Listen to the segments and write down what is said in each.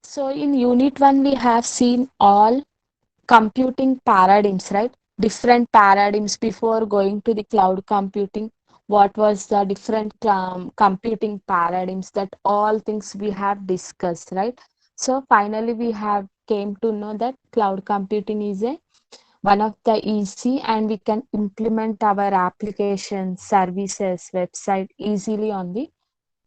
So in unit 1 we have seen all computing paradigms, right? Different paradigms before going to the cloud computing. What was the different computing paradigms? That all things we have discussed, right? So finally we have came to know that cloud computing is a one of the easy and we can implement our applications, services, website easily on the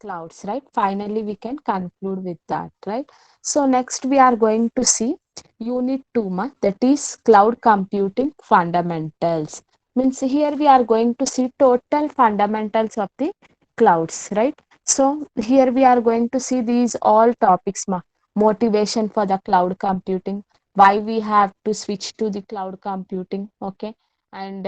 clouds, right? Finally, we can conclude with that, right? So next we are going to see unit 2, that is cloud computing fundamentals. Means here we are going to see total fundamentals of the clouds, right? So here we are going to see these all topics, motivation for the cloud computing, why we have to switch to the cloud computing, okay? And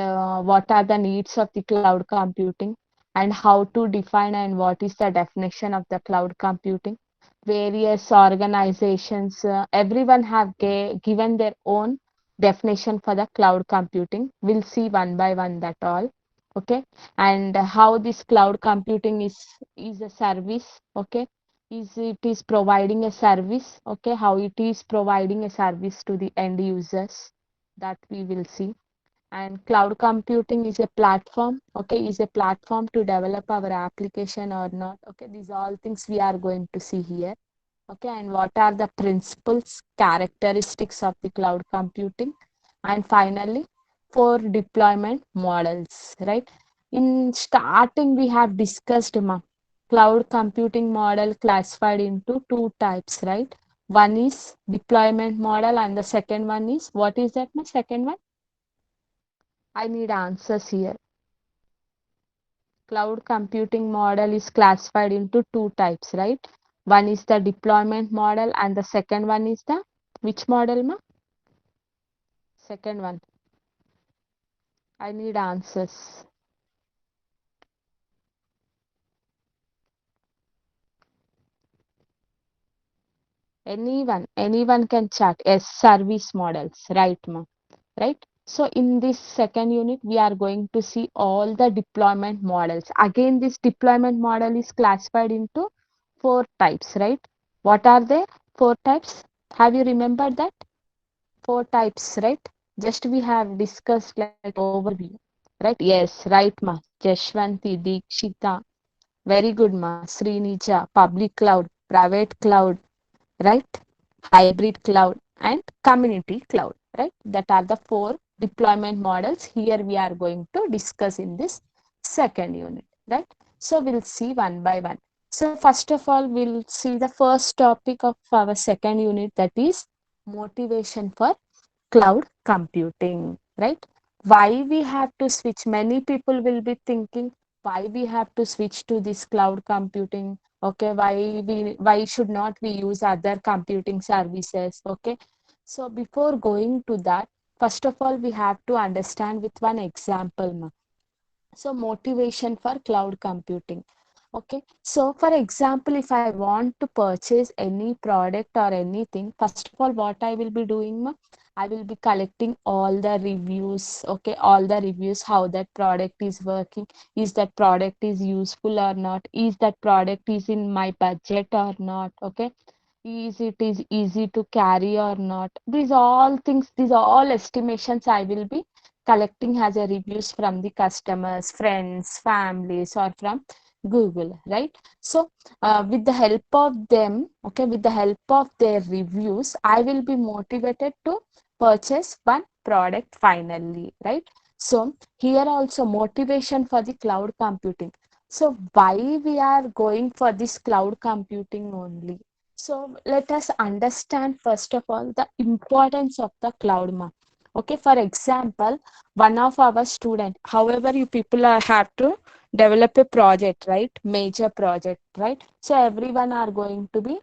what are the needs of the cloud computing, and how to define and what is the definition of the cloud computing. Various organizations, everyone have given their own definition for the cloud computing. We'll see one by one that all. Okay, and how this cloud computing is a service. Okay, is it is providing a service. Okay, how it is providing a service to the end users, that we will see. And cloud computing is a platform, okay, is a platform to develop our application or not. Okay, these all things we are going to see here. Okay, and what are the principles, characteristics of the cloud computing, and finally for deployment models, right? In starting we have discussed cloud computing model classified into two types, right? One is deployment model and the second one is, what is that, my second one? I need answers here. Cloud computing model is classified into two types, right? One is the deployment model and the second one is the, which model, ma? Second one. I need answers. Anyone can chat. Yes, service models, right, ma? Right? So in this second unit, we are going to see all the deployment models. Again, this deployment model is classified into four types, right? What are they? Four types. Have you remembered that? Four types, right? Just we have discussed like overview, right? Yes, right, ma. Jashwanti, Dikshita. Very good, ma. Srinija, public cloud, private cloud, right? Hybrid cloud and community cloud, right? That are the four deployment models here we are going to discuss in this second unit, right? So we'll see one by one. So first of all, we'll see the first topic of our second unit, that is motivation for cloud computing, right? Why we have to switch? Many people will be thinking, why we have to switch to this cloud computing? Okay, why should not we use other computing services? Okay, so before going to that, first of all, we have to understand with one example, so motivation for cloud computing. Okay, so for example, if I want to purchase any product or anything, first of all, what I will be doing, I will be collecting all the reviews. Okay, all the reviews, how that product is working, is that product is useful or not, is that product is in my budget or not. Okay, is easy to carry or not. These all things, these are all estimations I will be collecting as a reviews from the customers, friends, families, or from Google, right? So with the help of them, okay, with the help of their reviews, I will be motivated to purchase one product finally, right? So here also motivation for the cloud computing. So why we are going for this cloud computing only? So let us understand first of all the importance of the cloud map. Okay, for example, one of our student, however, you people have to develop a project, right? Major project, right? So everyone are going to be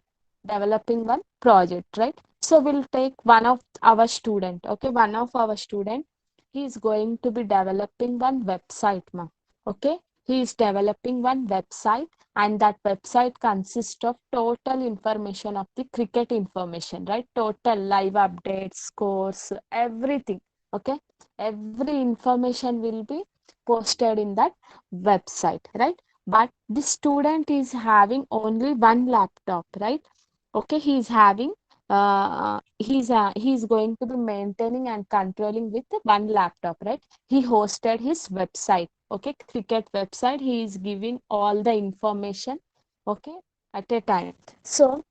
developing one project, right? So we'll take one of our student. Okay, one of our student, he is going to be developing one website, ma. Okay, he is developing one website, and that website consists of total information of the cricket information, right? Total live updates, scores, everything. Okay, every information will be posted in that website, right? But the student is having only one laptop, right? Okay, he is having he's going to be maintaining and controlling with one laptop, right? He hosted his website, okay, cricket website. He is giving all the information, okay, at a time. So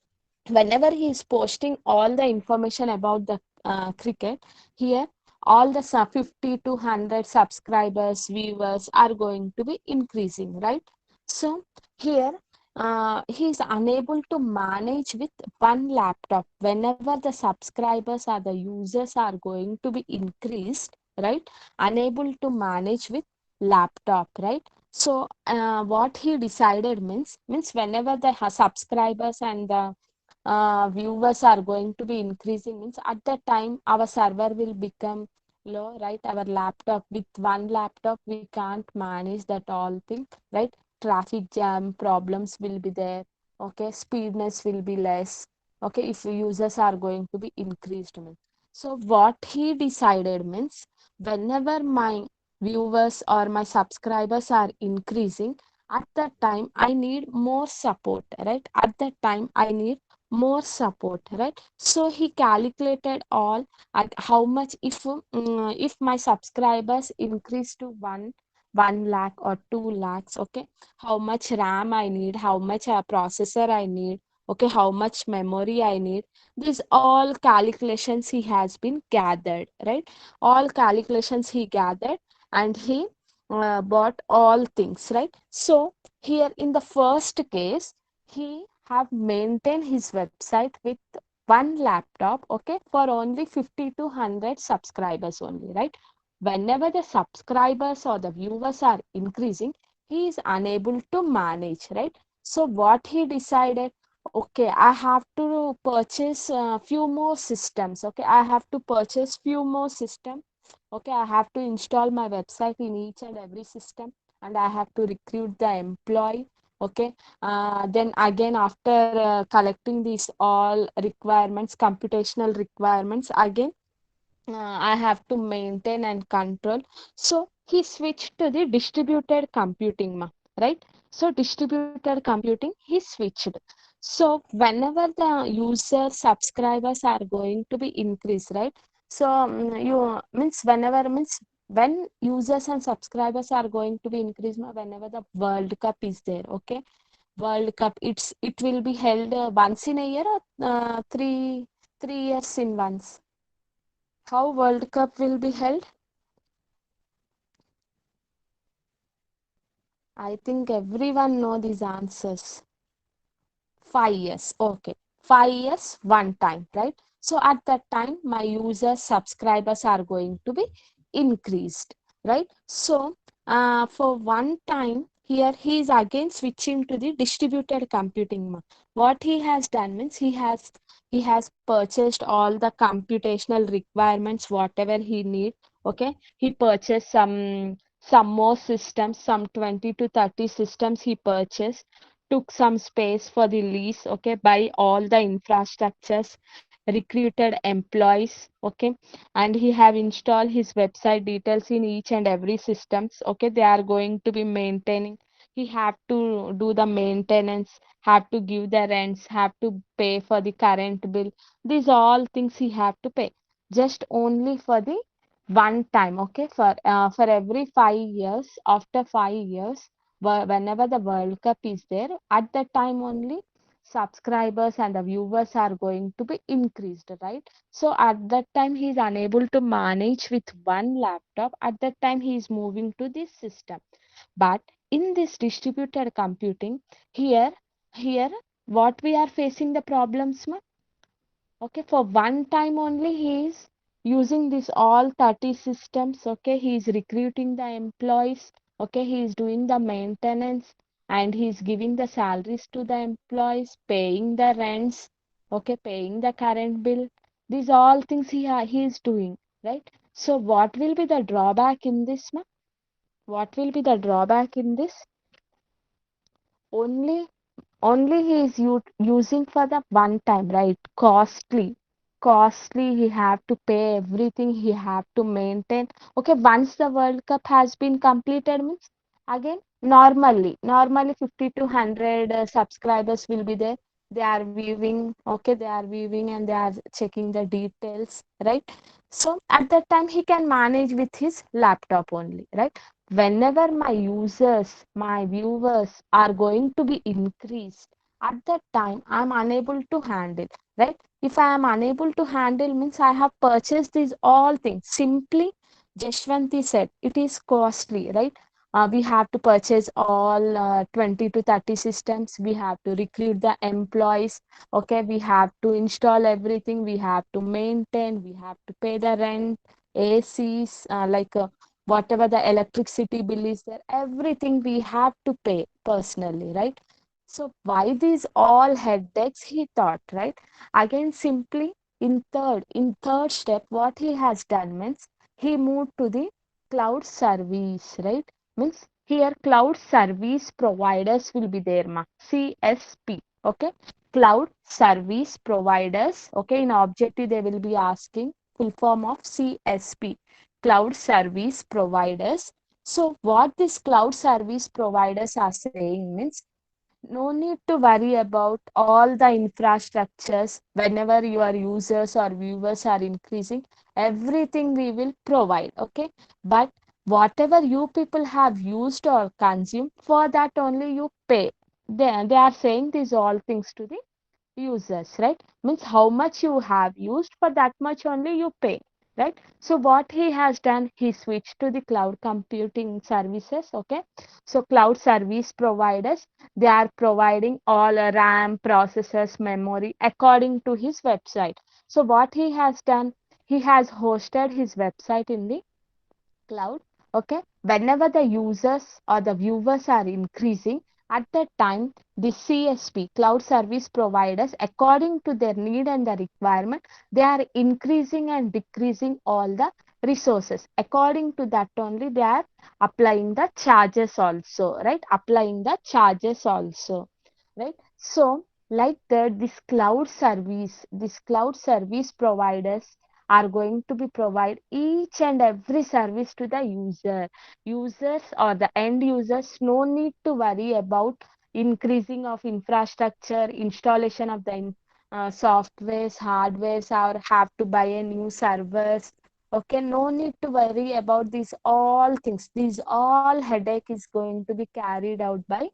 whenever he is posting all the information about the cricket, here all the 50 to 100 subscribers, viewers are going to be increasing, right? So here he is unable to manage with one laptop. Whenever the subscribers or the users are going to be increased, right? Unable to manage with laptop, right? So what he decided means whenever the subscribers and the viewers are going to be increasing, means at that time our server will become low, right? Our laptop, with one laptop we can't manage that all thing, right? Traffic jam problems will be there, okay, speedness will be less, okay, if users are going to be increased means. So what he decided means, whenever my viewers or my subscribers are increasing, at that time I need more support, right? At that time I need more support, right? So he calculated all at how much, if my subscribers increase to 1 lakh or 2 lakhs, okay, how much RAM I need, how much processor I need, okay, how much memory I need. These all calculations he has been gathered, right? All calculations he gathered, and he bought all things, right? So here in the first case, he have maintained his website with one laptop, okay, for only 50 to 100 subscribers only, right? Whenever the subscribers or the viewers are increasing, he is unable to manage, right? So what he decided, okay, I have to purchase a few more systems, okay, I have to purchase few more systems, okay, I have to install my website in each and every system, and I have to recruit the employee, okay. Then again, after collecting these all requirements, computational requirements, again I have to maintain and control. So he switched to the distributed computing, right? So distributed computing, he switched. So whenever the user subscribers are going to be increased, right? So you means whenever means when users and subscribers are going to be increased, whenever the World Cup is there, okay? World Cup, it will be held once in a year, or three years in once. How World Cup will be held? I think everyone know these answers. 5 years. Okay. 5 years, one time, right? So at that time, my users, subscribers are going to be increased, right? So for one time, here he is again switching to the distributed computing. What he has done means, he has purchased all the computational requirements, whatever he need. Okay, he purchased some more systems, some 20 to 30 systems he purchased, took some space for the lease, okay, buy all the infrastructures, recruited employees, okay, and he have installed his website details in each and every systems, okay, they are going to be maintaining. He have to do the maintenance, have to give the rents, have to pay for the current bill. These all things he have to pay just only for the one time, okay, for every 5 years. After 5 years, whenever the World Cup is there, at that time only subscribers and the viewers are going to be increased, right? So at that time he is unable to manage with one laptop. At that time he is moving to this system. But in this distributed computing, here, here, what we are facing the problems, ma? Okay, for one time only he is using this all 30 systems. Okay, he is recruiting the employees. Okay, he is doing the maintenance, and he is giving the salaries to the employees, paying the rents, okay, paying the current bill. These all things he is doing, right? So what will be the drawback in this, ma? What will be the drawback in this? Only he is using for the one time, right? Costly, he have to pay everything, he have to maintain. Okay, once the World Cup has been completed means, again normally 50 to 100 subscribers will be there. they are viewing, okay, they are viewing and they are checking the details, right? So at that time he can manage with his laptop only, right? Whenever my users, my viewers are going to be increased, at that time I'm unable to handle, right? If I am unable to handle means I have purchased these all things. Simply Jashwanti said it is costly, right? We have to purchase all 20 to 30 systems. We have to recruit the employees. Okay, we have to install everything. We have to maintain. We have to pay the rent, ACs, whatever the electricity bill is there. Everything we have to pay personally, right? So why these all headaches? He thought, right? Again, simply in third step, what he has done means he moved to the cloud service, right? Means here cloud service providers will be there, ma. CSP, okay? Cloud service providers, okay? In objective, they will be asking full form of CSP, cloud service providers. So what this cloud service providers are saying means no need to worry about all the infrastructures whenever your users or viewers are increasing. Everything we will provide, okay? But whatever you people have used or consumed, for that only you pay. They are saying these all things to the users, right? Means how much you have used, for that much only you pay, right? So what he has done, he switched to the cloud computing services, okay? So cloud service providers, they are providing all RAM, processors, memory according to his website. So what he has done, he has hosted his website in the cloud, okay? Whenever the users or the viewers are increasing, at that time the CSP, cloud service providers, according to their need and the requirement, they are increasing and decreasing all the resources. According to that only they are applying the charges also, right? Applying the charges also, right? So like that, this cloud service providers are going to be provide each and every service to the users or the end users. No need to worry about increasing of infrastructure, installation of the softwares, hardwares, or have to buy a new servers. Okay, no need to worry about these all things. These all headache is going to be carried out by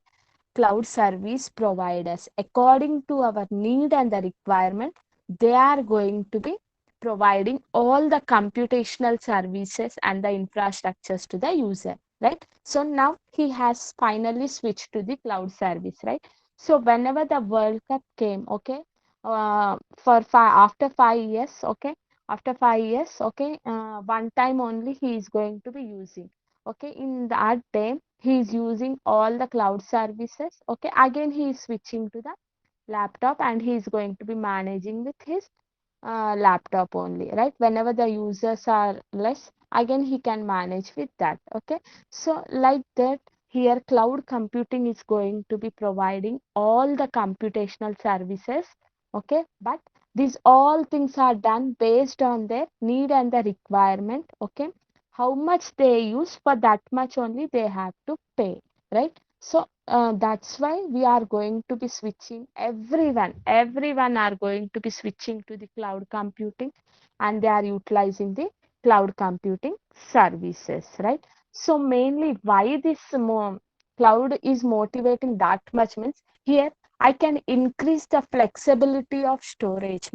cloud service providers. According to our need and the requirement, they are going to be providing all the computational services and the infrastructures to the user, right? So now he has finally switched to the cloud service, right? So whenever the World Cup came, okay, after 5 years, okay, after 5 years, okay, one time only he is going to be using. Okay, in that day he is using all the cloud services. Okay, again he is switching to the laptop and he is going to be managing with his laptop only, right? Whenever the users are less, again he can manage with that. Okay, so like that, here cloud computing is going to be providing all the computational services. Okay, but these all things are done based on their need and the requirement. Okay, how much they use, for that much only they have to pay, right? So that's why we are going to be switching. Everyone are going to be switching to the cloud computing, and they are utilizing the cloud computing services, right? So mainly why this cloud is motivating that much means here I can increase the flexibility of storage,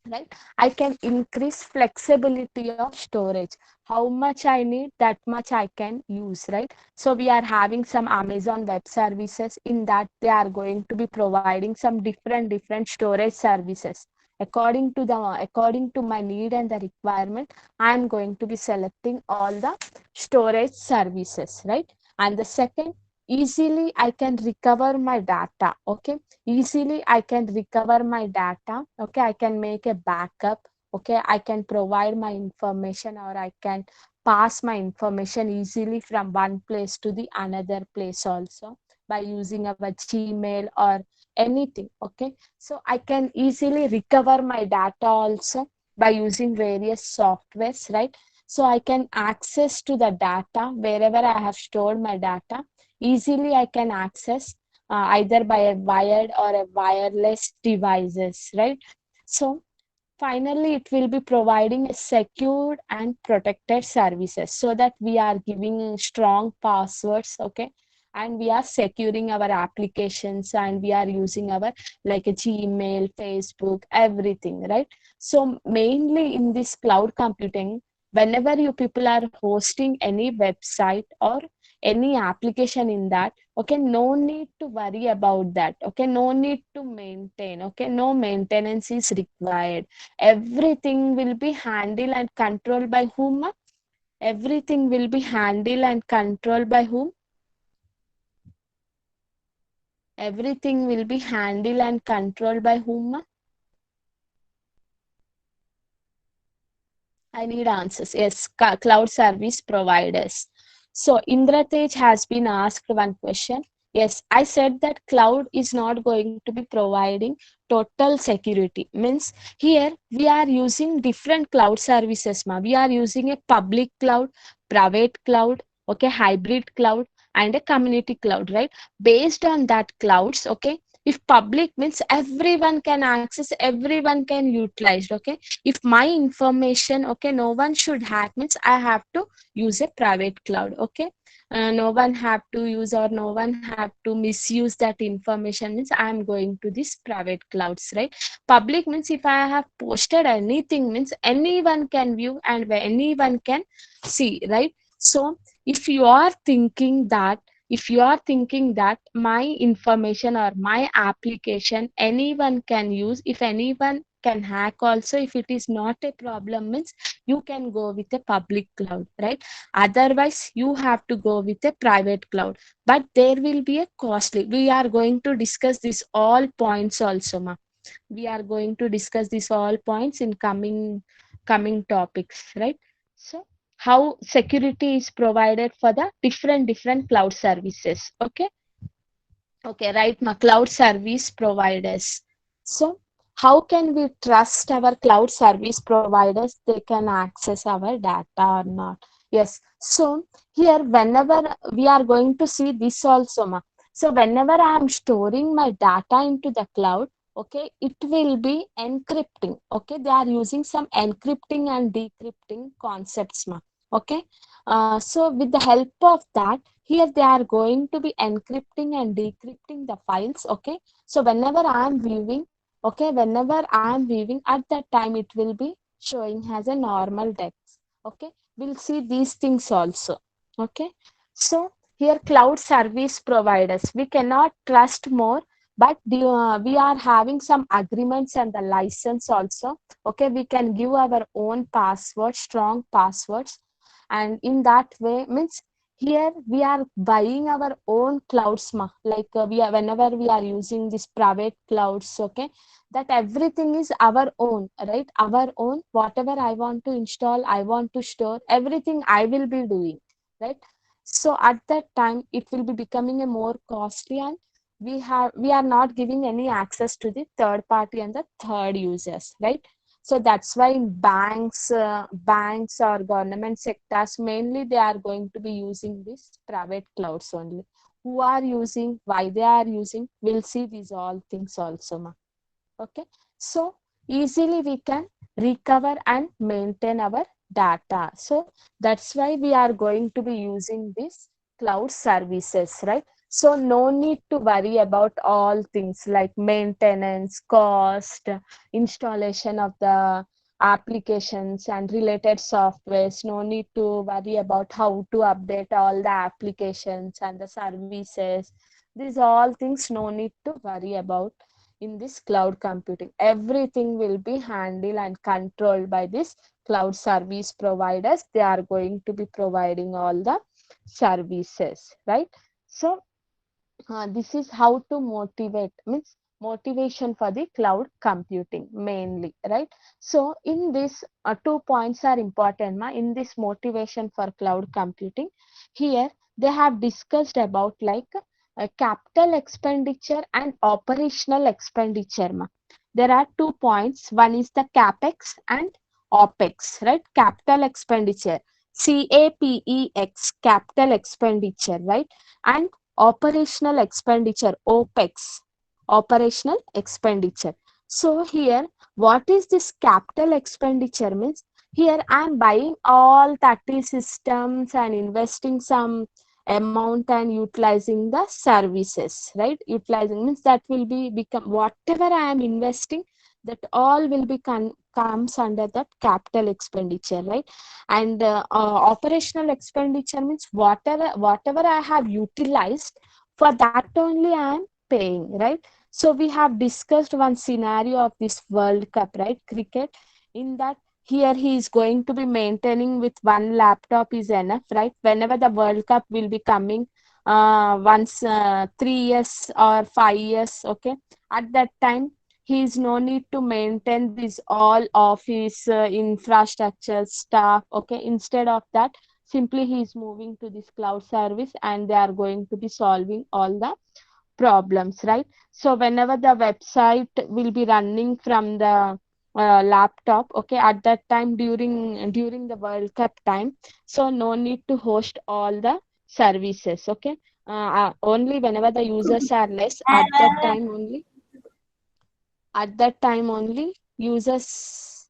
right? I can increase flexibility of storage. How much I need, that much I can use, right? So we are having some Amazon web services. In that they are going to be providing some different storage services. According to my need and the requirement, I am going to be selecting all the storage services, right? And the second, easily I can recover my data. Okay, easily I can recover my data. Okay, I can make a backup. Okay, I can provide my information, or I can pass my information easily from one place to the another place also, by using our Gmail or anything. Okay, so I can easily recover my data also by using various softwares, right? So I can access to the data wherever I have stored my data. Easily I can access. either by a wired or a wireless devices, right? So finally, it will be providing a secured and protected services so that we are giving strong passwords, okay? And we are securing our applications and we are using our like a Gmail, Facebook, everything, right? So mainly in this cloud computing, whenever you people are hosting any website or any application in that, okay, no need to worry about that, okay, no need to maintain, okay, no maintenance is required. Everything will be handled and controlled by whom? Everything will be handled and controlled by whom? Everything will be handled and controlled by whom? I need answers. Yes, cloud service providers. So Indratej has been asked one question. Yes, I said that cloud is not going to be providing total security. Means here we are using different cloud services. Ma. We are using a public cloud, private cloud, okay, hybrid cloud, and a community cloud, right? Based on that clouds, okay. If public means everyone can access, everyone can utilize, okay, if my information, okay, no one should hack means I have to use a private cloud, okay. No one have to use or no one have to misuse that information means I am going to this private clouds, right? Public means if I have posted anything means anyone can view and anyone can see, right? So if you are thinking that, if you are thinking that my information or my application anyone can use, if anyone can hack also, if it is not a problem means you can go with a public cloud, right? Otherwise you have to go with a private cloud, but there will be a costly. We are going to discuss this all points also, ma. We are going to discuss this all points in coming topics, right? So how security is provided for the different cloud services, okay. Okay, right, ma. Cloud service providers. So, how can we trust our cloud service providers? They can access our data or not? Yes. So, here, whenever we are going to see this also, ma. So, whenever I am storing my data into the cloud, okay, it will be encrypting. Okay, they are using some encrypting and decrypting concepts, ma. Okay. So, with the help of that, here they are going to be encrypting and decrypting the files, okay. So whenever I am viewing, okay, whenever I am viewing at that time it will be showing as a normal text, okay. We'll see these things also, okay. So here cloud service providers, we cannot trust more, but we are having some agreements and the license also, okay. We can give our own passwords, strong passwords, and in that way means here we are buying our own clouds, ma. Like we are, whenever we are using this private clouds, okay, that everything is our own, right? Our own, whatever I want to install, I want to store, everything I will be doing, right? So at that time it will be becoming a more costly, and we are not giving any access to the third party and the third users, right? So that's why in banks or government sectors, mainly they are going to be using this private clouds only. Who are using, why they are using, we'll see these all things also, ma. Okay. So easily we can recover and maintain our data. So that's why we are going to be using this cloud services, right? So no need to worry about all things like maintenance, cost, installation of the applications and related softwares. No need to worry about how to update all the applications and the services. These all things no need to worry about in this cloud computing. Everything will be handled and controlled by this cloud service providers. They are going to be providing all the services, right? So this is how to motivate, means motivation for the cloud computing mainly, right? So in this two points are important, ma. In this motivation for cloud computing, here they have discussed about like capital expenditure and operational expenditure, ma. There are 2 points. One is the capex and opex, right? Capital expenditure, capex, capital expenditure, right? And operational expenditure, OPEX, operational expenditure. So here, what is this capital expenditure means? Here I am buying all 30 systems and investing some amount and utilizing the services, right? Utilizing means that will be become whatever I am investing, that all will be comes under that capital expenditure, right? And operational expenditure means whatever I have utilized, for that only I am paying, right? So we have discussed one scenario of this World Cup, right? Cricket. In that, here he is going to be maintaining with one laptop is enough, right? Whenever the World Cup will be coming, once 3 years or 5 years, okay, at that time he is no need to maintain this all office infrastructure stuff, okay. Instead of that, simply he is moving to this cloud service and they are going to be solving all the problems, right? So whenever the website will be running from the laptop, okay, at that time during the World Cup time, so no need to host all the services, okay. Only whenever the users are less, at that time only users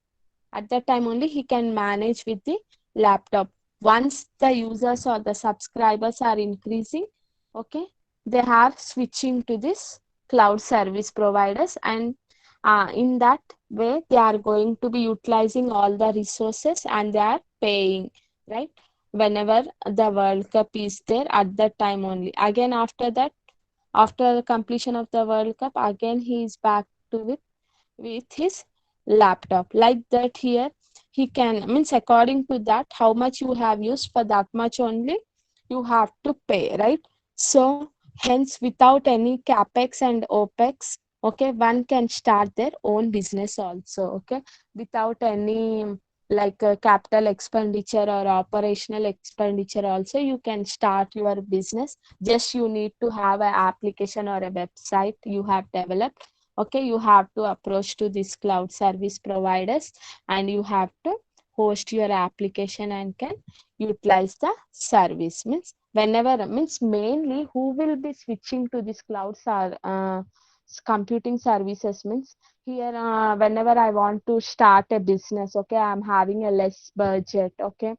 at that time only he can manage with the laptop. Once the users or the subscribers are increasing, okay, they have switching to this cloud service providers, and in that way they are going to be utilizing all the resources and they are paying, right? Whenever the World Cup is there, at that time only. Again, after that, after the completion of the World Cup, again he is back to with his laptop. Like that, here he can, means according to that how much you have used, for that much only you have to pay, right? So hence, without any capex and opex, okay, one can start their own business also, okay, without any like capital expenditure or operational expenditure also you can start your business. Just you need to have an application or a website you have developed, okay. You have to approach to these cloud service providers and you have to host your application and can utilize the service. Means whenever, means mainly who will be switching to this computing services means, here whenever I want to start a business, okay, I'm having a less budget, okay,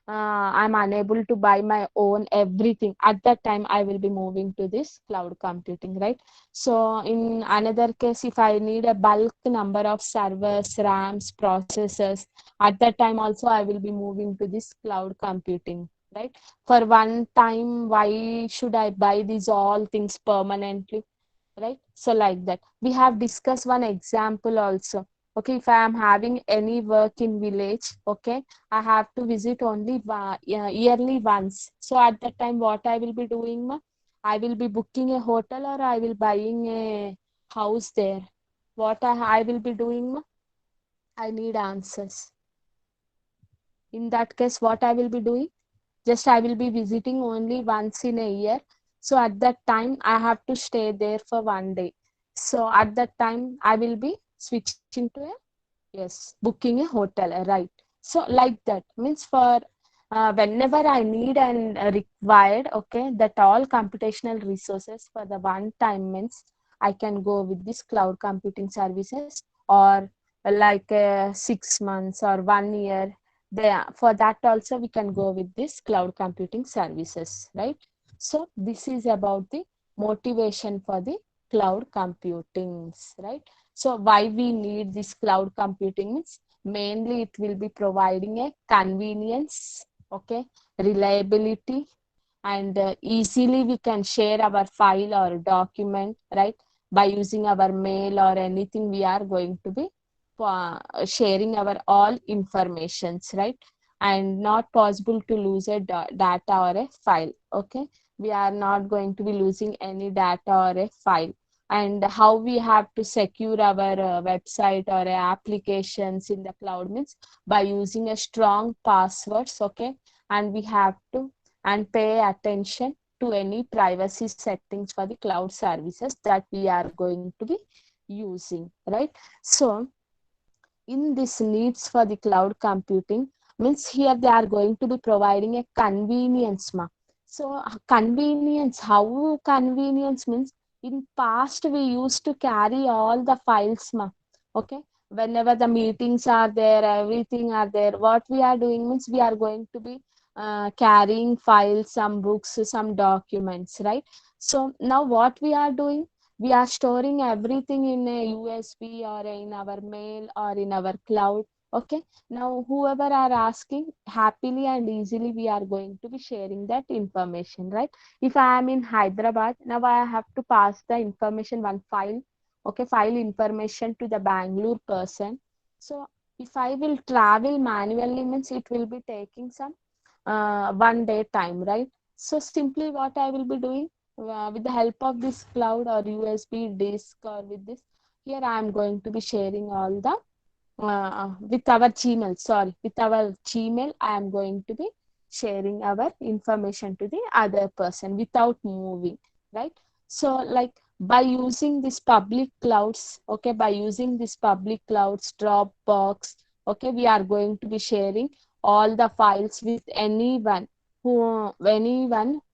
I'm unable to buy my own everything. At that time, I will be moving to this cloud computing, right? So, in another case, if I need a bulk number of servers, RAMs, processors, at that time also I will be moving to this cloud computing, right? For one time, why should I buy these all things permanently? Right? So like that, we have discussed one example also. Okay, if I am having any work in village, okay, I have to visit only yearly once. So at that time, what I will be doing, ma? I will be booking a hotel or I will buying a house there. What I will be doing, ma? I need answers. In that case, what I will be doing? Just I will be visiting only once in a year. So at that time, I have to stay there for one day. So at that time, I will be switching to a, yes, booking a hotel, right? So like that means for whenever I need and required, okay, that all computational resources for the one time means I can go with this cloud computing services, or like 6 months or 1 year. There, for that also we can go with this cloud computing services, right? So this is about the motivation for the cloud computings, right? So why we need this cloud computing means, mainly it will be providing a convenience, okay, reliability, and easily we can share our file or document, right? By using our mail or anything, we are going to be sharing our all informations, right? And not possible to lose a data or a file, okay. We are not going to be losing any data or a file. And how we have to secure our website or applications in the cloud means, by using a strong passwords, okay. And we have to and pay attention to any privacy settings for the cloud services that we are going to be using, right? So in this needs for the cloud computing means, here they are going to be providing a convenience, ma. So convenience, how convenience means in past we used to carry all the files, ma. Okay. Whenever the meetings are there, everything are there. What we are doing means we are going to be carrying files, some books, some documents, right? So now what we are doing, we are storing everything in a USB or in our mail or in our cloud. Okay. Now, whoever are asking, happily and easily we are going to be sharing that information, right? If I am in Hyderabad, now I have to pass the information, one file, okay, file information to the Bangalore person. So, if I will travel manually, means it will be taking some 1 day time, right? So, simply what I will be doing with the help of this cloud or USB disk or with this, here I am going to be sharing all the with our Gmail, sorry, with our Gmail, I am going to be sharing our information to the other person without moving, right? So, like by using this public clouds, okay, by using this public clouds, Dropbox, okay, we are going to be sharing all the files with anyone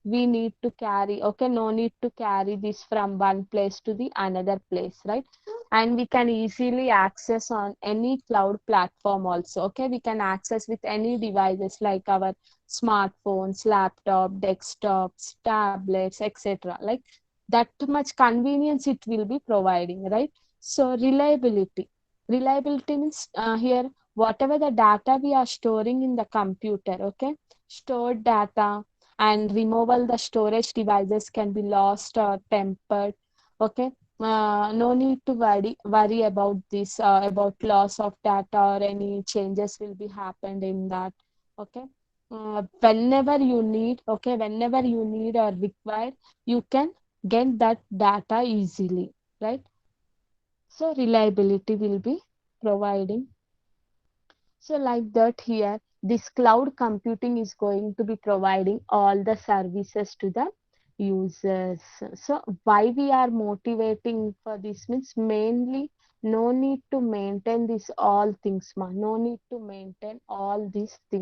we need to carry, okay, no need to carry this from one place to the another place, right? And we can easily access on any cloud platform also. Okay, we can access with any devices like our smartphones, laptop, desktops, tablets, etc. Like that much convenience it will be providing, right? So reliability means here whatever the data we are storing in the computer, okay, stored data and removal the storage devices can be lost or tempered, okay. No need to worry about this, about loss of data or any changes will be happened in that. Okay. Whenever you need, okay, whenever you need or required, you can get that data easily, right? So reliability will be providing. So like that here, this cloud computing is going to be providing all the services to the users. So why we are motivating for this means mainly no need to maintain this all things, ma. No need to maintain all these things.